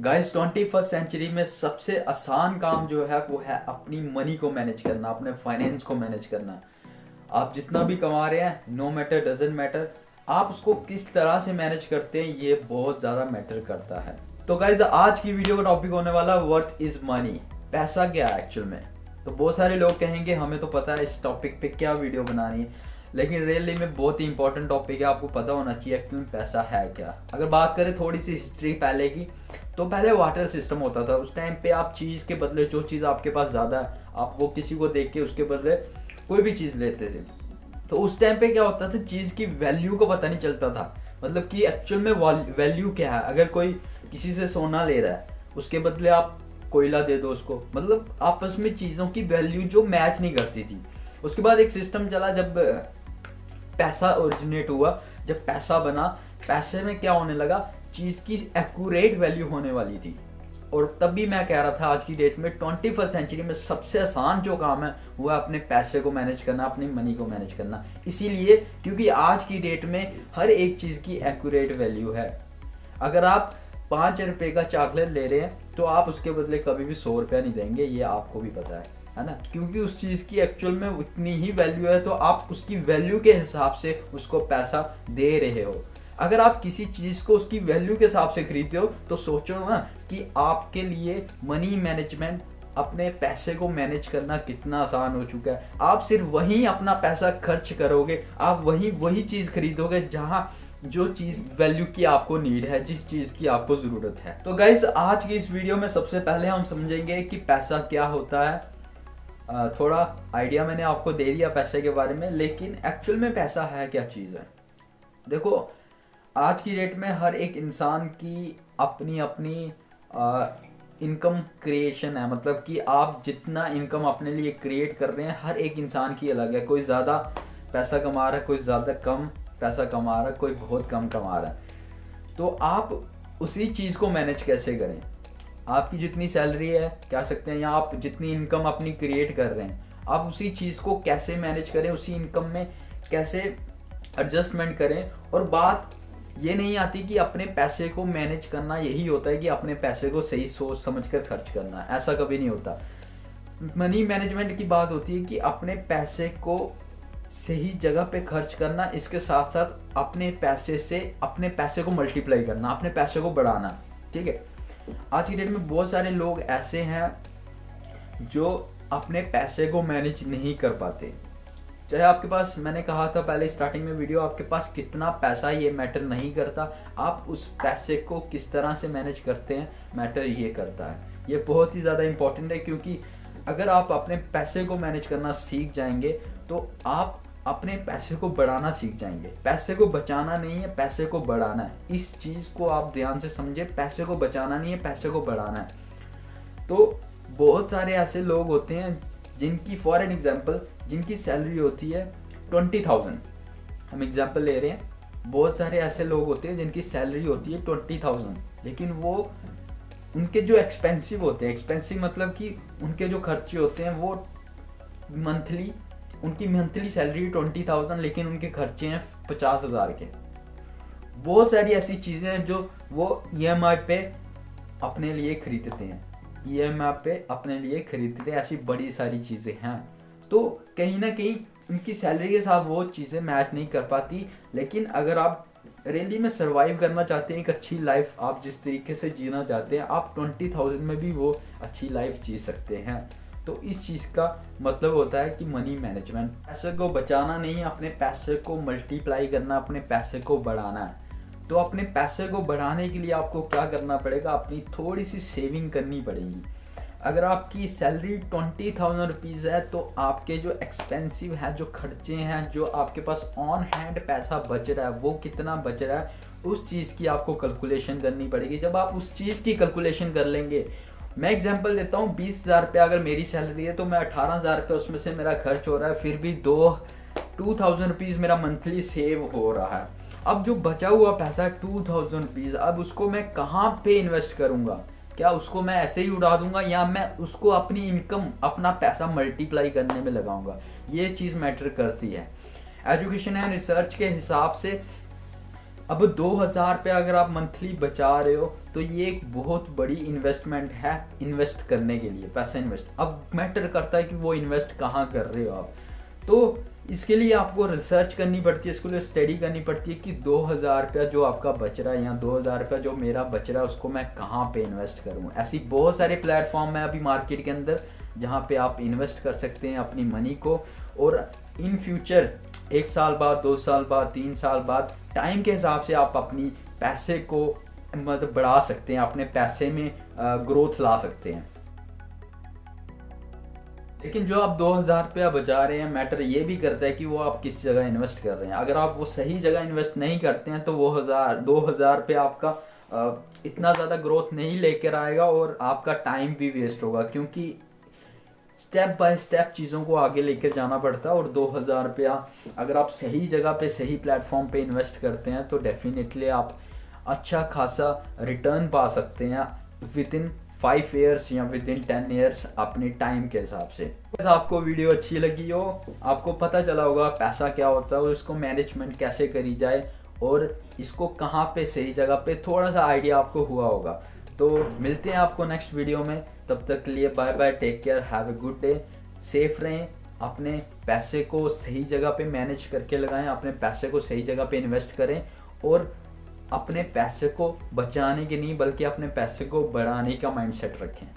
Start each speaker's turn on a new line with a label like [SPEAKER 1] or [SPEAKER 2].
[SPEAKER 1] Guys 21st century में सबसे आसान काम जो है वो है अपनी मनी को मैनेज करना, अपने फाइनेंस को मैनेज करना। आप जितना भी कमा रहे हैं, नो मैटर, डजेंट मैटर, आप उसको किस तरह से मैनेज करते हैं ये बहुत ज़्यादा मैटर करता है। तो गाइस आज की वीडियो का टॉपिक होने वाला व्हाट इज़ मनी, पैसा क्या है एक्चुअल में। तो बहुत सारे लोग कहेंगे हमें तो पता है इस टॉपिक पे क्या वीडियो बनानी है, लेकिन रियली में बहुत ही इंपॉर्टेंट टॉपिक है, आपको पता होना चाहिए एक्चुअली पैसा है क्या। अगर बात करें थोड़ी सी हिस्ट्री पहले की, तो पहले वाटर सिस्टम होता था। उस टाइम पे आप चीज़ के बदले जो चीज़ आपके पास ज़्यादा है, आप वो किसी को देख के उसके बदले कोई भी चीज़ लेते थे। तो उस टाइम पे क्या होता था, चीज़ की वैल्यू को पता नहीं चलता था, मतलब कि एक्चुअल में वैल्यू क्या है। अगर कोई किसी से सोना ले रहा है, उसके बदले आप कोयला दे दो उसको, मतलब आपस में चीज़ों की वैल्यू जो मैच नहीं करती थी। उसके बाद एक सिस्टम चला, जब पैसा ओरिजिनेट हुआ, जब पैसा बना, पैसे में क्या होने लगा, चीज़ की एक्यूरेट वैल्यू होने वाली थी। और तब भी मैं कह रहा था आज की डेट में 21st सेंचुरी में सबसे आसान जो काम है वो है अपने पैसे को मैनेज करना, अपनी मनी को मैनेज करना। इसीलिए क्योंकि आज की डेट में हर एक चीज़ की एक्यूरेट वैल्यू है। अगर आप 5 रुपये का चॉकलेट ले रहे हैं तो आप उसके बदले कभी भी 100 रुपया नहीं देंगे, ये आपको भी पता है ना, क्योंकि उस चीज़ की एक्चुअल में उतनी ही वैल्यू है, तो आप उसकी वैल्यू के हिसाब से उसको पैसा दे रहे हो। अगर आप किसी चीज़ को उसकी वैल्यू के हिसाब से खरीदते हो तो सोचो ना कि आपके लिए मनी मैनेजमेंट, अपने पैसे को मैनेज करना कितना आसान हो चुका है। आप सिर्फ वहीं अपना पैसा खर्च करोगे, आप वही चीज़ खरीदोगे जहाँ जो चीज़ वैल्यू की आपको नीड है, जिस चीज़ की आपको ज़रूरत है। तो गाइस आज की इस वीडियो में सबसे पहले हम समझेंगे कि पैसा क्या होता है। थोड़ा आइडिया मैंने आपको दे दिया पैसे के बारे में, लेकिन एक्चुअल में पैसा है क्या चीज़ है। देखो आज की डेट में हर एक इंसान की अपनी अपनी इनकम क्रिएशन है, मतलब कि आप जितना इनकम अपने लिए क्रिएट कर रहे हैं हर एक इंसान की अलग है। कोई ज़्यादा पैसा कमा रहा है, कोई ज़्यादा कम पैसा कमा रहा है, कोई बहुत कम कमा रहा है। तो आप उसी चीज़ को मैनेज कैसे करें, आपकी जितनी सैलरी है कह सकते हैं, या आप जितनी इनकम अपनी क्रिएट कर रहे हैं, आप उसी चीज़ को कैसे मैनेज करें, उसी इनकम में कैसे एडजस्टमेंट करें। और बात ये नहीं आती कि अपने पैसे को मैनेज करना यही होता है कि अपने पैसे को सही सोच समझ कर खर्च करना, ऐसा कभी नहीं होता। मनी मैनेजमेंट की बात होती है कि अपने पैसे को सही जगह पे खर्च करना, इसके साथ साथ अपने पैसे से अपने पैसे को मल्टीप्लाई करना, अपने पैसे को बढ़ाना। ठीक है, आज की डेट में बहुत सारे लोग ऐसे हैं जो अपने पैसे को मैनेज नहीं कर पाते। चाहे आपके पास, मैंने कहा था पहले स्टार्टिंग में वीडियो, आपके पास कितना पैसा ये मैटर नहीं करता, आप उस पैसे को किस तरह से मैनेज करते हैं मैटर ये करता है। ये बहुत ही ज़्यादा इंपॉर्टेंट है, क्योंकि अगर आप अपने पैसे को मैनेज करना सीख जाएंगे तो आप अपने पैसे को बढ़ाना सीख जाएंगे। पैसे को बचाना नहीं है, पैसे को बढ़ाना है। इस चीज़ को आप ध्यान से समझे, पैसे को बचाना नहीं है, पैसे को बढ़ाना है। तो बहुत सारे ऐसे लोग होते हैं जिनकी, फॉर एन एग्जांपल, जिनकी सैलरी होती है 20,000, हम एग्जांपल ले रहे हैं। बहुत सारे ऐसे लोग होते हैं जिनकी सैलरी होती है 20,000, लेकिन वो उनके जो एक्सपेंसिव होते हैं, एक्सपेंसिव मतलब कि उनके जो खर्चे होते हैं वो मंथली, उनकी मंथली सैलरी 20,000 लेकिन उनके खर्चे हैं 50,000 के। बहुत सारी ऐसी चीज़ें हैं जो वो EMI पे अपने लिए खरीदते हैं, EMI पे अपने लिए खरीदते हैं, ऐसी बड़ी सारी चीज़ें हैं। तो कहीं ना कहीं उनकी सैलरी के साथ वो चीज़ें मैच नहीं कर पाती। लेकिन अगर आप रियली में सर्वाइव करना चाहते हैं, एक अच्छी लाइफ आप जिस तरीके से जीना चाहते हैं, आप 20,000 में भी वो अच्छी लाइफ जी सकते हैं। तो इस चीज़ का मतलब होता है कि मनी मैनेजमेंट, पैसे को बचाना नहीं, अपने पैसे को मल्टीप्लाई करना, अपने पैसे को बढ़ाना है। तो अपने पैसे को बढ़ाने के लिए आपको क्या करना पड़ेगा, अपनी थोड़ी सी सेविंग करनी पड़ेगी। अगर आपकी सैलरी 20,000 रुपीज़ है तो आपके जो एक्सपेंसिव है, जो खर्चे हैं, जो आपके पास ऑन हैंड पैसा बच रहा है, वो कितना बच रहा है, उस चीज़ की आपको कैलकुलेशन करनी पड़ेगी। जब आप उस चीज़ की कैलकुलेशन कर लेंगे, मैं एग्जांपल देता हूँ, 20,000 रुपया अगर मेरी सैलरी है तो मैं 18,000 रुपये उसमें से मेरा खर्च हो रहा है, फिर भी 2,000 रुपीज़ मेरा मंथली सेव हो रहा है। अब जो बचा हुआ पैसा है 2,000 रुपीज़, अब उसको मैं कहाँ पे इन्वेस्ट करूँगा? क्या उसको मैं ऐसे ही उड़ा दूंगा, या मैं उसको अपनी इनकम, अपना पैसा मल्टीप्लाई करने में लगाऊंगा? ये चीज़ मैटर करती है। एजुकेशन एंड रिसर्च के हिसाब से अब 2000 पे अगर आप मंथली बचा रहे हो तो ये एक बहुत बड़ी इन्वेस्टमेंट है, इन्वेस्ट करने के लिए पैसा इन्वेस्ट। अब मैटर करता है कि वो इन्वेस्ट कहाँ कर रहे हो आप। तो इसके लिए आपको रिसर्च करनी पड़ती है, इसके लिए स्टडी करनी पड़ती है कि 2000 रुपया जो आपका बच रहा है या 2000 रुपया जो मेरा बच रहा है उसको मैं कहाँ पे इन्वेस्ट करूँ। ऐसी बहुत सारे प्लेटफॉर्म है अभी मार्केट के अंदर जहाँ पे आप इन्वेस्ट कर सकते हैं अपनी मनी को, और इन फ्यूचर 1 साल बाद, 2 साल बाद, 3 साल बाद टाइम के हिसाब से आप अपनी पैसे को मतलब बढ़ा सकते हैं, अपने पैसे में ग्रोथ ला सकते हैं। लेकिन जो आप 2000 रुपया बचा रहे हैं, मैटर ये भी करता है कि वो आप किस जगह इन्वेस्ट कर रहे हैं। अगर आप वो सही जगह इन्वेस्ट नहीं करते हैं तो वो 2000 रुपया आपका इतना ज़्यादा ग्रोथ नहीं लेकर आएगा और आपका टाइम भी वेस्ट होगा, क्योंकि स्टेप बाय स्टेप चीज़ों को आगे लेकर जाना पड़ता है। और 2000 रुपया अगर आप सही जगह पे, सही प्लेटफॉर्म पे इन्वेस्ट करते हैं तो डेफिनेटली आप अच्छा खासा रिटर्न पा सकते हैं विद इन 5 ईयर्स या विद इन 10 ईयर्स अपने टाइम के हिसाब से। आपको वीडियो अच्छी लगी हो, आपको पता चला होगा पैसा क्या होता है और इसको मैनेजमेंट कैसे करी जाए और इसको कहाँ पे सही जगह पे थोड़ा सा आइडिया आपको हुआ होगा। तो मिलते हैं आपको नेक्स्ट वीडियो में, तब तक के लिए bye bye, take care, have a good day, safe रहें, अपने पैसे को सही जगह पे मैनेज करके लगाएं, अपने पैसे को सही जगह पे इन्वेस्ट करें और अपने पैसे को बचाने के नहीं बल्कि अपने पैसे को बढ़ाने का माइंडसेट रखें।